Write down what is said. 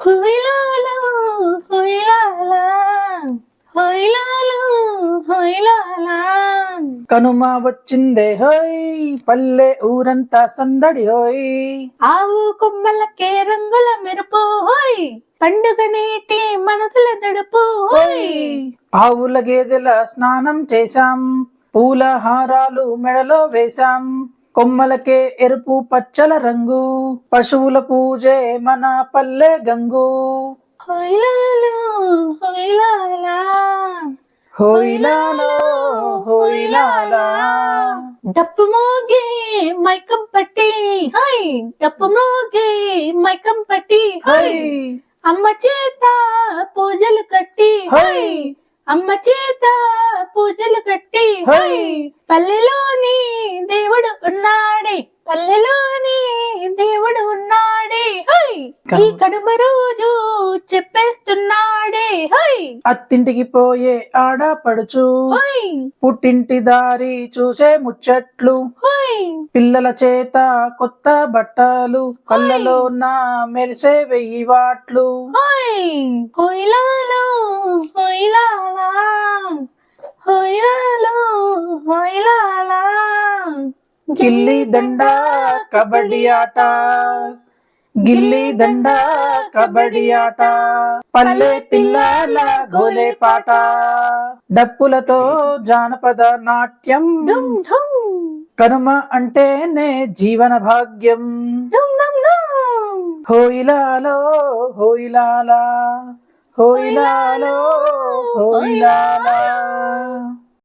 హొయలాలా హొయలాలా హొయలాలా హొయలాలా. కనుమ వచ్చిందే హోయ్, పల్లె ఊరంతా సందడి హోయ్. ఆవు కొమ్మలకే రంగుల మెరుపు హోయ్, పండుగ నేటి మనసుల దడుపు హోయ్. ఆవుల గేదెల స్నానం చేశాం, పూల హారాలు మెడలో వేశాం. కొమ్మలకే ఎరుపు పచ్చల రంగు, పశువుల పూజే మన పల్లె గంగు. హొయలాలా హొయలాలా హోయిలాలో హోయిలాలా. డప్పు మోగే మైకం పట్టి హై, డప్పు మోగే మైకం పట్టి హై. అమ్మ చేత పూజలు కట్టి హై, అమ్మ చేత పూజలు కట్టి హై. పల్లెలోని దేవుడు ఉన్నాడే, పల్లెలోని దేవుడు ఉన్నాడే హై. ఈ కడుమ రోజు చెప్పేస్తున్నాడే హై. అత్తింటికి పోయే ఆడపడుచు హై పుట్టింటి దారి చూసే ముచ్చట్లు, హై పిల్లల చేత కొత్త బట్టలు, కళ్ళలో నా మెరిసే 1000 వాట్లు. హై. హొయలాలా హొయలాలా హొయలాలా హొయలాలా. గిల్లి దండ కబడ్డీ ఆట, గిల్లి దండ కబడ్డీ ఆట, పల్లె పిల్లల గోలే పాట, డప్పులతో జానపద నాట్యం. డుమ్ డుమ్ కనుమ అంటేనే జీవన భాగ్యం. డుమ్ డుమ్ డుమ్. హోయిలాలో హోయిలాలా హోయిలాలో హోయిలాలా.